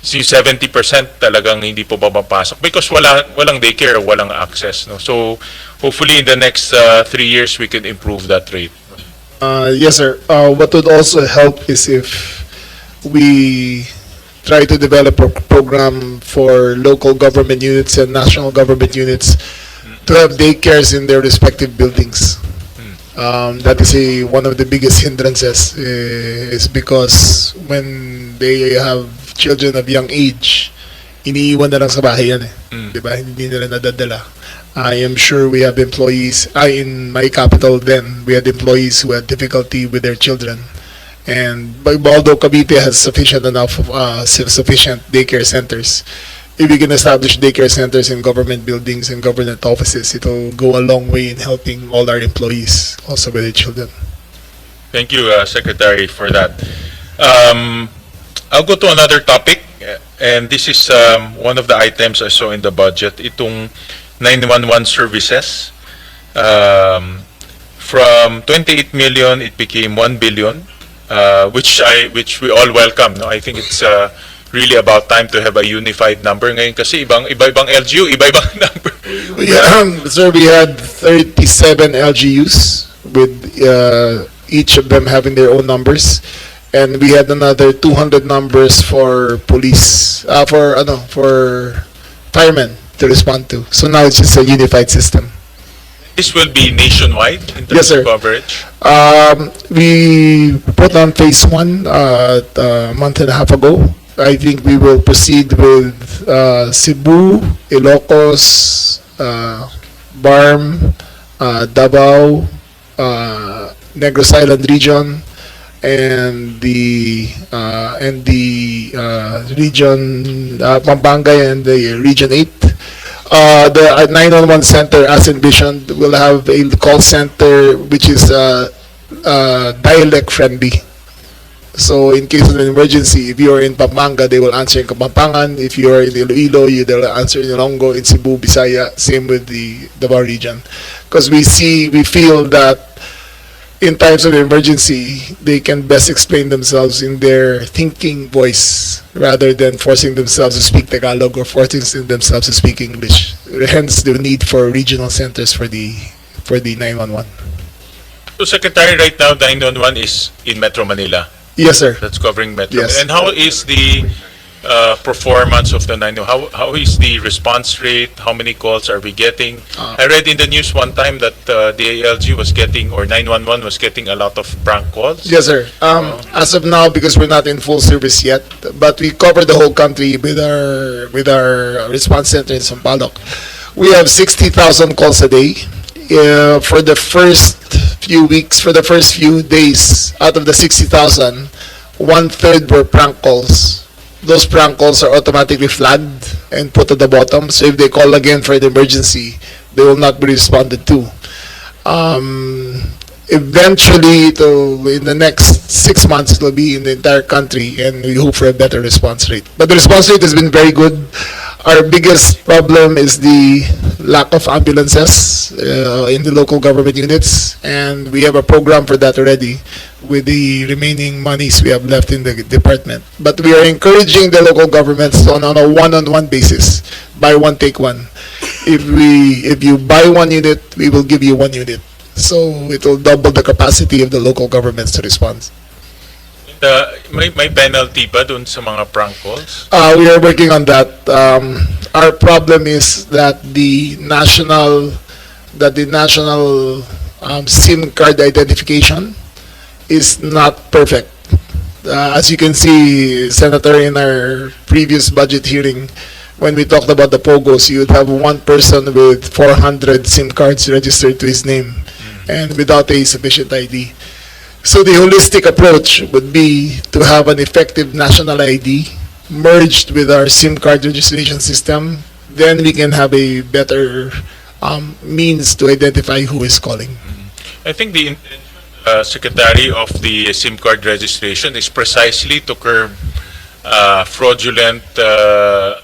si 70% talagang hindi po babapasok because walang daycare, walang access, no? So hopefully in the next 3 years we can improve that rate. Yes, sir. What would also help is if we try to develop a program for local government units and national government units to have daycares in their respective buildings. That is one of the biggest hindrances, is because when they have children of young age, iniiwan na lang sa bahay yan eh. Diba? Hindi nila nadadala. I am sure we have employees, in my capital then, we had employees who had difficulty with their children. And although Cavite has sufficient daycare centers, if we can establish daycare centers in government buildings and government offices, it will go a long way in helping all our employees, also with their children. Thank you, Secretary, for that. I'll go to another topic, and this is one of the items I saw in the budget. Itong 911 services. From 28 million, it became 1 billion, which we all welcome. No? I think it's really about time to have a unified number ngayon kasi iba-ibang LGU, iba-ibang number. Sir, we had 37 LGUs with each of them having their own numbers, and we had another 200 numbers for police, for firemen to respond to. So now it's just a unified system. This will be nationwide in terms Yes, sir. of coverage? We put on phase 1 a month and a half ago. I think we will proceed with Cebu, Ilocos, Barm, Davao, Negros Island region, and the region Pampanga and the region 8. The 911 center, as envisioned, will have a call center which is dialect friendly. So in case of an emergency, if you are in Pampanga, they will answer in Kapampangan. If you are in Iloilo, they will answer in Ilonggo, in Cebu, Bisaya. Same with the Davao region, because we feel that in times of emergency, they can best explain themselves in their thinking voice rather than forcing themselves to speak Tagalog or forcing themselves to speak English. Hence the need for regional centers for the 911. So, Secretary, right now, 911 is in Metro Manila. Yes, sir. That's covering Metro. Yes. And how is the performance of the 911? How is the response rate? How many calls are we getting? I read in the news one time that the DILG was getting, or 911 was getting a lot of prank calls. Yes, sir. As of now, because we're not in full service yet, but we cover the whole country with our response center in Sampaloc. We have 60,000 calls a day. For the first few weeks, for the first few days, out of the 60,000, 1/3 were prank calls. Those prank calls are automatically flagged and put at the bottom. So if they call again for an emergency, they will not be responded to. Eventually, in the next 6 months, it will be in the entire country, and we hope for a better response rate. But the response rate has been very good. Our biggest problem is the lack of ambulances in the local government units, and we have a program for that already with the remaining monies we have left in the department. But we are encouraging the local governments on a one-on-one basis, buy one, take one. If you buy one unit, we will give you one unit. So it will double the capacity of the local governments to respond. May penalty ba dun sa mga prank calls? We are working on that. Our problem is that the national SIM card identification is not perfect. As you can see, Senator, in our previous budget hearing, when we talked about the POGOs, you would have one person with 400 SIM cards registered to his name and without a sufficient ID. So the holistic approach would be to have an effective national ID merged with our SIM card registration system. Then we can have a better means to identify who is calling. I think the intention, Secretary, of the SIM card registration is precisely to curb fraudulent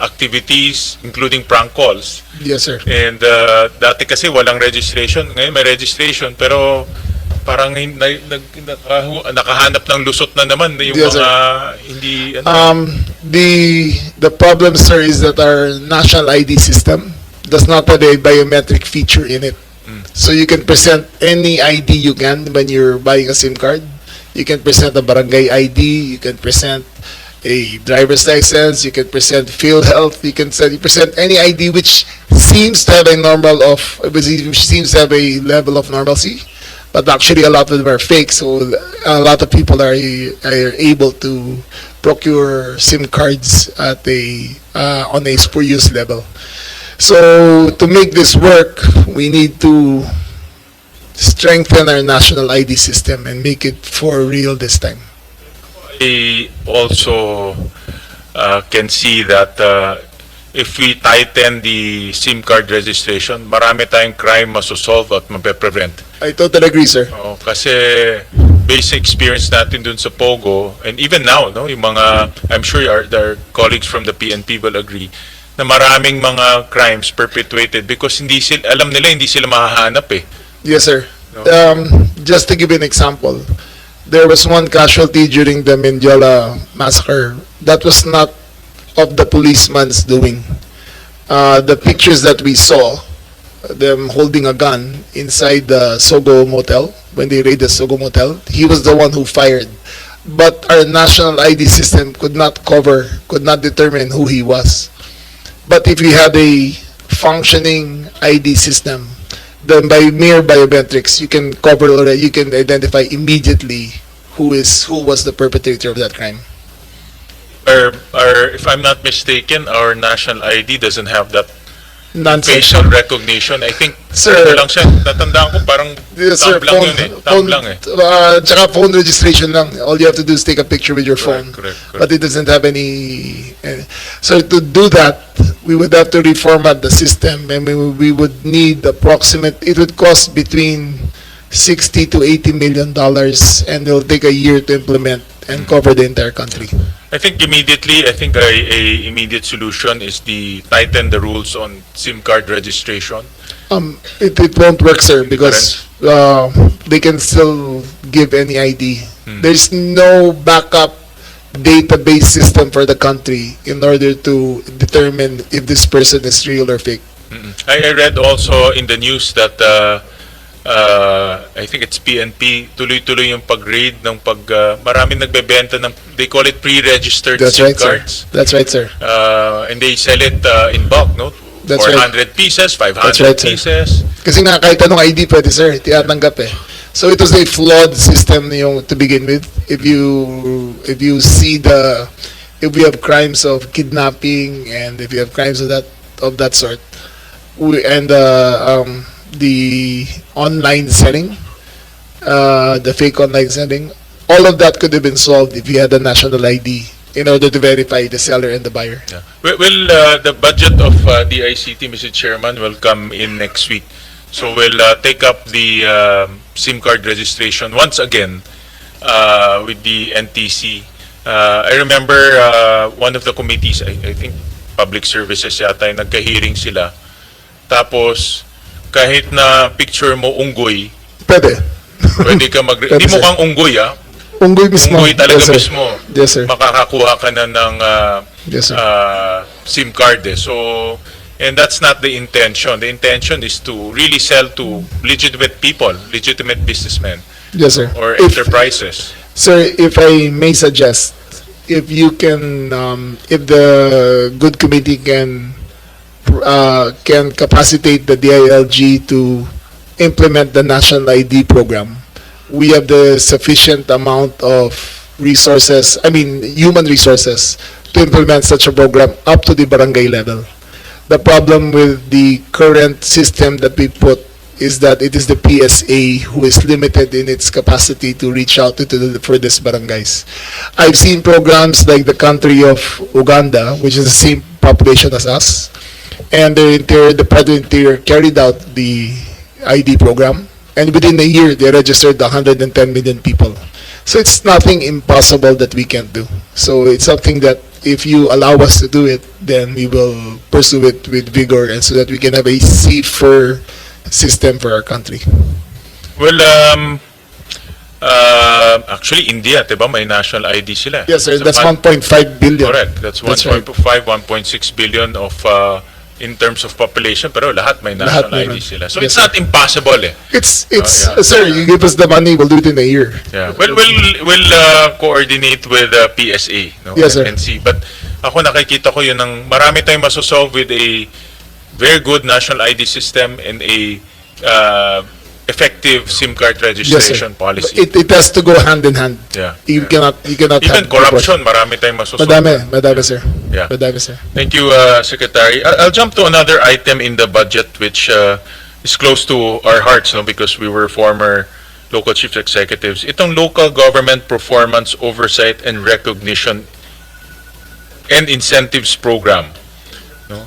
activities, including prank calls. Yes, sir. And dati kasi walang registration. Ngayon may registration, pero parang nakahanap ng lusot na naman yung Yes, mga hindi... The problem, sir, is that our national ID system does not have a biometric feature in it. So you can present any ID you can when you're buying a SIM card. You can present a barangay ID. You can present a driver's license. You can present field health. You can present any ID which seems to have which seems to have a level of normalcy. But actually, a lot of them are fake. So a lot of people are able to procure SIM cards at on a spurious level. So to make this work, we need to strengthen our national ID system and make it for real this time. I also can see that if we tighten the SIM card registration, marami tayong crime masosolve at mape-prevent. I totally agree, sir. Oo, kasi basic experience natin dun sa Pogo, and even now, no, yung mga, I'm sure our colleagues from the PNP will agree, na maraming mga crimes perpetuated because alam nila hindi sila mahahanap eh. Yes, sir. No. Just to give you an example, there was one casualty during the Mendiola massacre that was not of the policeman's doing. The pictures that we saw, them holding a gun inside the Sogo Motel, when they raided the Sogo Motel, he was the one who fired. But our national ID system could not determine who he was. But if we had a functioning ID system, then by mere biometrics, you can you can identify immediately who was the perpetrator of that crime. If I'm not mistaken, our national ID doesn't have that Nonsense. facial recognition. I think, Sir, ano lang siya, natandaan ko parang Yes, sir, tab lang yun eh. Tab lang eh. Tsaka phone registration lang. All you have to do is take a picture with your phone. Correct. But it doesn't have any. So to do that, we would have to reformat the system, and we would need it would cost between $60 to $80 million, and it will take a year to implement and cover the entire country. I think immediately, a immediate solution is tighten the rules on SIM card registration. It won't work, sir, because they can still give any ID. There's no backup database system for the country in order to determine if this person is real or fake. I read also in the news that I think it's PNP, tuloy-tuloy yung pag-raid ng maraming nagbebenta ng, they call it pre-registered SIM cards. That's right, sir. And they sell it in bulk, no? That's 400 pieces, 500 That's right, sir. pieces. Kasi nga kahit anong ID pwede, sir, tinatanggap eh. So it was a flawed system yung to begin with. If you if we have crimes of kidnapping and if you have crimes of that sort, the online selling, the fake online selling, all of that could have been solved if we had a national ID in order to verify the seller and the buyer. Yeah. Well, the budget of DICT, Mr. Chairman, will come in next week. So we'll take up the SIM card registration once again with the NTC. I remember one of the committees, I think Public Services yata, yung nagka-hearing sila. Tapos, kahit na picture mo unggoy, Pwede. pwede ka hindi mo kang unggoy, ah. Unggoy mismo. Unggoy talaga Yes, sir. mismo. Yes, sir. Makakakuha ka na ng Yes, sir. SIM card eh. So, and that's not the intention. The intention is to really sell to legitimate people, legitimate businessmen Yes, sir. or If- enterprises. Sir, if I may suggest, if you can, if the good committee can capacitate the DILG to implement the national ID program, we have the sufficient amount of resources, human resources, to implement such a program up to the barangay level. The problem with the current system that we put is that it is the PSA who is limited in its capacity to reach out to the furthest barangays. I've seen programs like the country of Uganda, which is the same population as us, and the Department of the Interior carried out the ID program, and within a year they registered 110 million people. So it's nothing impossible that we can't do. So it's something that if you allow us to do it, then we will pursue it with vigor, and so that we can have a safer system for our country. Well, Actually, India, diba? May national ID sila. Yes, sir. So That's 1.5 billion. Correct. That's That's 1.5, 1.6 billion of in terms of population, pero lahat may national Lahat ID meron. sila. So Yes, it's not impossible eh. It's yeah. sir, you give us the money, we'll do it in a year. Yeah. Well, we'll coordinate with PSA, no? Yes, sir. And see. But ako nakikita ko yun ng marami tayong masosolve with a very good national ID system and a effective SIM card registration policy. It has to go hand in hand. Yeah. You Yeah. cannot Even have corruption, marami tayong masosolve. Madami, sir. Yeah. Madami, sir. Thank you, Secretary. I'll jump to another item in the budget which is close to our hearts, no, because we were former local chief executives. Itong local government performance oversight and recognition and incentives program. No?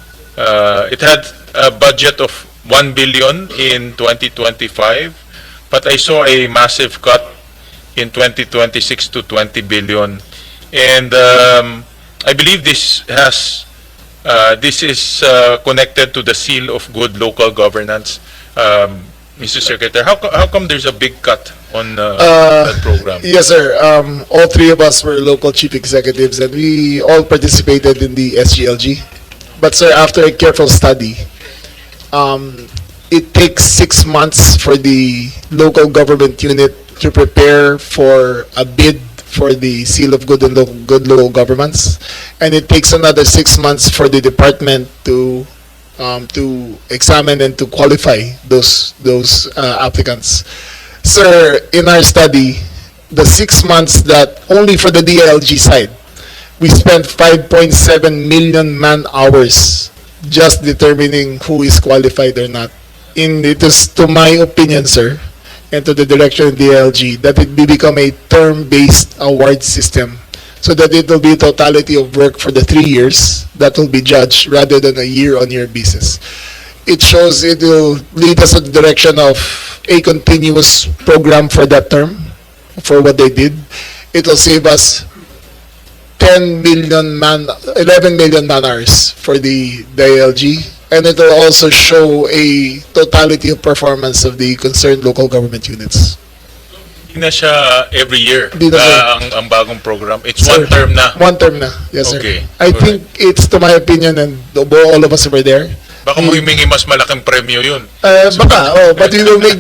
It had a budget of 1 billion in 2025, but I saw a massive cut in 2026 to 20 billion. And I believe this is connected to the seal of good local governance. Mr. Secretary, how come there's a big cut on that program? Yes, sir. All three of us were local chief executives, and we all participated in the SGLG. But, sir, after a careful study, it takes 6 months for the local government unit to prepare for a bid for the seal of good and good local governments, and it takes another 6 months for the department to examine and to qualify those applicants. Sir, in our study, the 6 months that only for the DILG side, we spent 5.7 million man hours just determining who is qualified or not. It is, to my opinion, sir, and to the direction of DILG, that it become a term-based award system, so that it will be a totality of work for the 3 years that will be judged rather than a year-on-year basis. It shows it will lead us in the direction of a continuous program for that term, for what they did. It will save us 11 million man hours for the DILG, and it will also show a totality of performance of the concerned local government units. Hindi na siya every year, Hindi na, sir. ang bagong program. It's Sir, one term na. One term na, yes, sir. Okay. I Alright. think it's, to my opinion, and all of us were there. Baka mo himingi mas malaking premyo yun. But we will make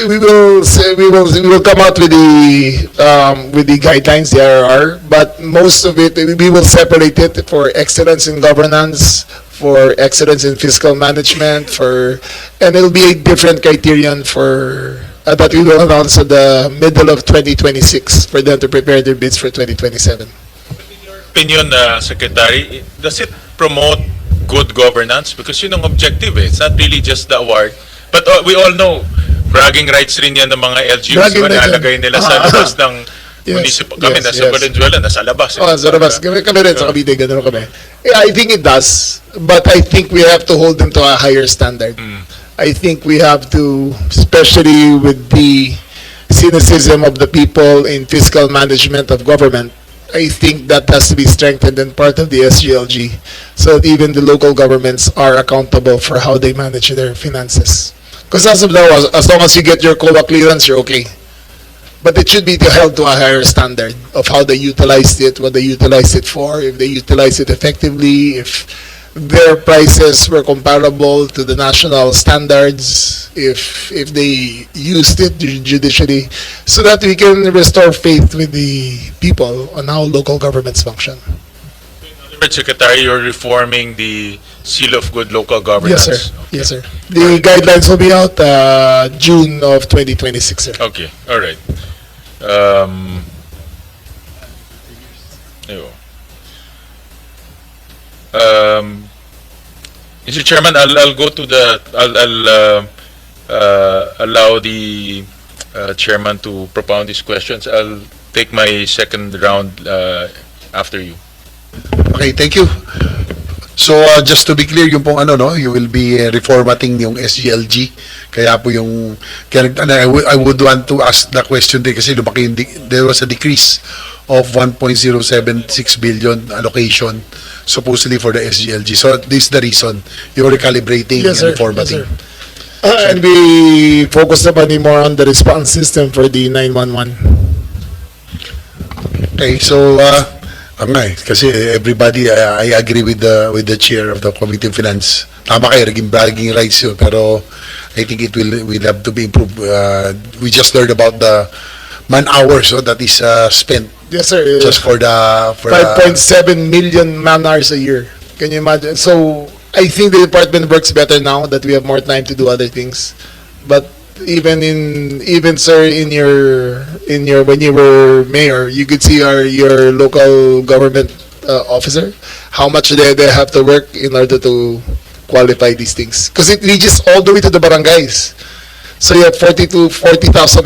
we will come out with the guidelines, the RR, but most of it, we will separate it for excellence in governance, for excellence in fiscal management, and it'll be a different criterion for that we will announce at the middle of 2026 for them to prepare their bids for 2027. Opinion, Secretary, does it promote good governance? Because yun ang objective eh. It's not really just the award. But we all know, bragging rights rin yan ng mga LGUs. Bragging Diba, rights nilalagay nila sa labas ng municipal. Kami nasa Valenzuela, nasa labas. Sa labas. Kami rin sa Cavite, gano'n kami. Yeah, I think it does, but I think we have to hold them to a higher standard. I think we have to, especially with the cynicism of the people in fiscal management of government, I think that has to be strengthened and part of the SGLG, so that even the local governments are accountable for how they manage their finances. Because as of now, as long as you get your COA clearance, you're okay. But it should be held to a higher standard of how they utilized it, what they utilized it for, if they utilized it effectively, if their prices were comparable to the national standards, if they used it judicially, so that we can restore faith with the people on how local governments function. Secretary, you're reforming the seal of good local governance. Yes, sir. Yes, sir. The guidelines will be out June of 2026, sir. Okay, all right. Mr. Chairman, I'll go to the. I'll allow the chairman to propound these questions. I'll take my second round after you. Okay, thank you. So just to be clear, yung pong you will be reformatting yung SGLG. Kaya po yung I would want to ask the question din kasi lumaki there was a decrease of 1.076 billion allocation supposedly for the SGLG. So this is the reason you're recalibrating Yes, and sir. reformatting. Yes, sir. And we focus naman more on the response system for the 911. Okay, so kasi everybody, I agree with the chair of the Committee on Finance. Tama kayo, bragging rights yun, pero I think it will have to be improved. We just learned about the man hours that is spent Yes, sir. just for 5.7 million man hours a year. Can you imagine? So I think the department works better now that we have more time to do other things. But even sir, in your when you were mayor, you could see your local government officer, how much they have to work in order to qualify these things, because it reaches all the way to the barangays. So you have 40,000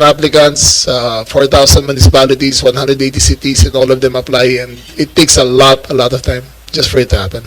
applicants, 4,000 municipalities, 180 cities, and all of them apply, and it takes a lot of time just for it to happen.